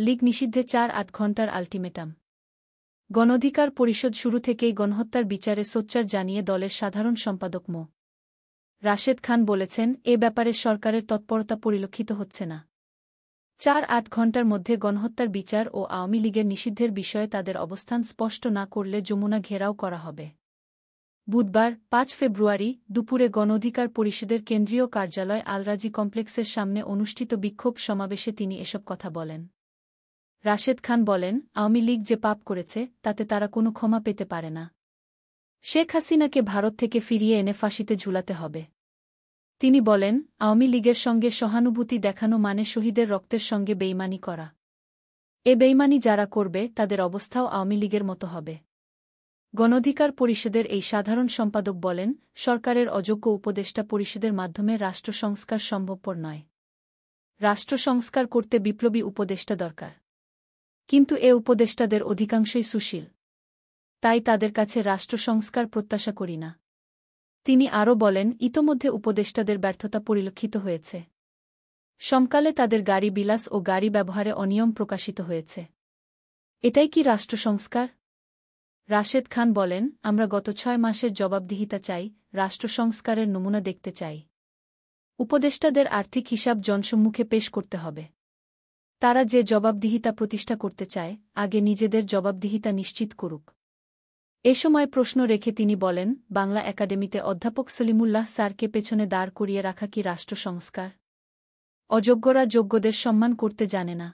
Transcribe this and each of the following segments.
লীগ নিষিদ্ধে ৪-৮ ঘণ্টার আল্টিমেটাম। গণঅধিকার পরিষদ শুরু থেকেই গণহত্যার বিচারে সোচ্চার জানিয়ে দলের সাধারণ সম্পাদক মো. রাশেদ খান বলেছেন, এ ব্যাপারে সরকারের তৎপরতা পরিলক্ষিত হচ্ছে না। ৪-৮ ঘণ্টার মধ্যে গণহত্যার বিচার ও আওয়ামী লীগের নিষিদ্ধের বিষয়ে তাদের অবস্থান স্পষ্ট না করলে যমুনা ঘেরাও করা হবে। বুধবার ৫ ফেব্রুয়ারি দুপুরে গণঅধিকার পরিষদের কেন্দ্রীয় কার্যালয় আলরাজি কমপ্লেক্সের সামনে অনুষ্ঠিত বিক্ষোভ সমাবেশে তিনি এসব কথা বলেন। রাশেদ খান বলেন, আওয়ামী লীগ যে পাপ করেছে তাতে তারা কোনো ক্ষমা পেতে পারে না। শেখ হাসিনাকে ভারত থেকে ফিরিয়ে এনে ফাঁসিতে ঝুলাতে হবে। তিনি বলেন, আওয়ামী লীগের সঙ্গে সহানুভূতি দেখানো মানে শহীদের রক্তের সঙ্গে বেইমানি করা। এ বেইমানি যারা করবে তাদের অবস্থাও আওয়ামী লীগের মতো হবে। গণঅধিকার পরিষদের এই সাধারণ সম্পাদক বলেন, সরকারের অযোগ্য উপদেষ্টা পরিষদের মাধ্যমে রাষ্ট্র সংস্কার সম্ভবপর নয়। রাষ্ট্র সংস্কার করতে বিপ্লবী উপদেষ্টা দরকার। কিন্তু এ উপদেষ্টাদের অধিকাংশই সুশীল। তাই তাদের কাছে রাষ্ট্র সংস্কার প্রত্যাশা করি না। তিনি আরও বলেন, ইতোমধ্যে উপদেষ্টাদের ব্যর্থতা পরিলক্ষিত হয়েছে। সমকালে তাদের গাড়ি বিলাস ও গাড়ি ব্যবহারে অনিয়ম প্রকাশিত হয়েছে। এটাই কি রাষ্ট্র সংস্কার? রাশেদ খান বলেন, আমরা গত ৬ মাসের জবাবদিহিতা চাই, রাষ্ট্র সংস্কারের নমুনা দেখতে চাই। উপদেষ্টাদের আর্থিক হিসাব জনসম্মুখে পেশ করতে হবে। তারা যে জবাবদিহিতা প্রতিষ্ঠা করতে চায়, আগে নিজেদের জবাবদিহিতা নিশ্চিত করুক। এ সময় প্রশ্ন রেখে তিনি বলেন, বাংলা একাডেমিতে অধ্যাপক সলিমুল্লাহ স্যারকে পেছনে দাঁড় করিয়ে রাখা কি রাষ্ট্র সংস্কার? অযোগ্যরা যোগ্যদের সম্মান করতে জানে না।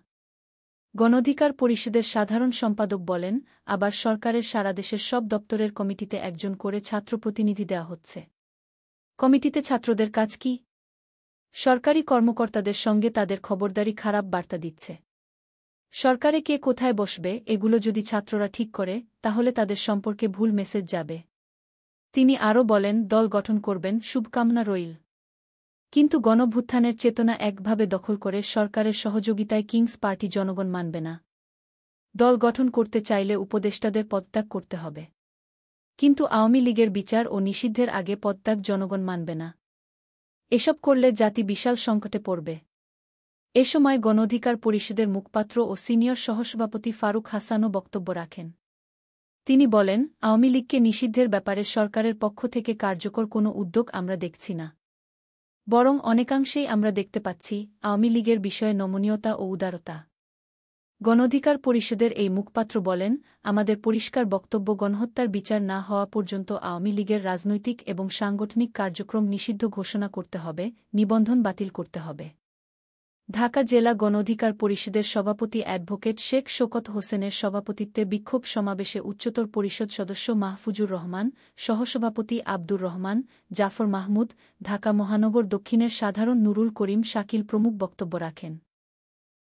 গণঅধিকার পরিষদের সাধারণ সম্পাদক বলেন, আবার সরকারের সারা দেশের সব দপ্তরের কমিটিতে একজন করে ছাত্র প্রতিনিধি দেওয়া হচ্ছে। কমিটিতে ছাত্রদের কাজ কি? সরকারি কর্মকর্তাদের সঙ্গে তাদের খবরদারি খারাপ বার্তা দিচ্ছে। সরকারে কে কোথায় বসবে এগুলো যদি ছাত্ররা ঠিক করে, তাহলে তাদের সম্পর্কে ভুল মেসেজ যাবে। তিনি আরও বলেন, দল গঠন করবেন, শুভকামনা রইল। কিন্তু গণভ্যুত্থানের চেতনা একভাবে দখল করে সরকারের সহযোগিতায় কিংস পার্টি জনগণ মানবে না। দল গঠন করতে চাইলে উপদেষ্টাদের পদত্যাগ করতে হবে। কিন্তু আওয়ামী লীগের বিচার ও নিষিদ্ধের আগে পদত্যাগ জনগণ মানবে না। এসব করলে জাতি বিশাল সংকটে পড়বে। এ সময় গণঅধিকার পরিষদের মুখপাত্র ও সিনিয়র সহসভাপতি ফারুক হাসানও বক্তব্য রাখেন। তিনি বলেন, আওয়ামী লীগকে নিষিদ্ধের ব্যাপারে সরকারের পক্ষ থেকে কার্যকর কোনো উদ্যোগ আমরা দেখছি না। বরং অনেকাংশেই আমরা দেখতে পাচ্ছি আওয়ামী লীগের বিষয়ে নমনীয়তা ও উদারতা। গণঅধিকার পরিষদের এই মুখপাত্র বলেন, আমাদের পরিষ্কার বক্তব্য, গণহত্যার বিচার না হওয়া পর্যন্ত আওয়ামী লীগের রাজনৈতিক এবং সাংগঠনিক কার্যক্রম নিষিদ্ধ ঘোষণা করতে হবে, নিবন্ধন বাতিল করতে হবে। ঢাকা জেলা গণঅধিকার পরিষদের সভাপতি অ্যাডভোকেট শেখ শওকত হোসেনের সভাপতিত্বে বিক্ষোভ সমাবেশে উচ্চতর পরিষদ সদস্য মাহফুজুর রহমান, সহসভাপতি আব্দুর রহমান, জাফর মাহমুদ, ঢাকা মহানগর দক্ষিণের সাধারণ নুরুল করিম শাকিল প্রমুখ বক্তব্য রাখেন।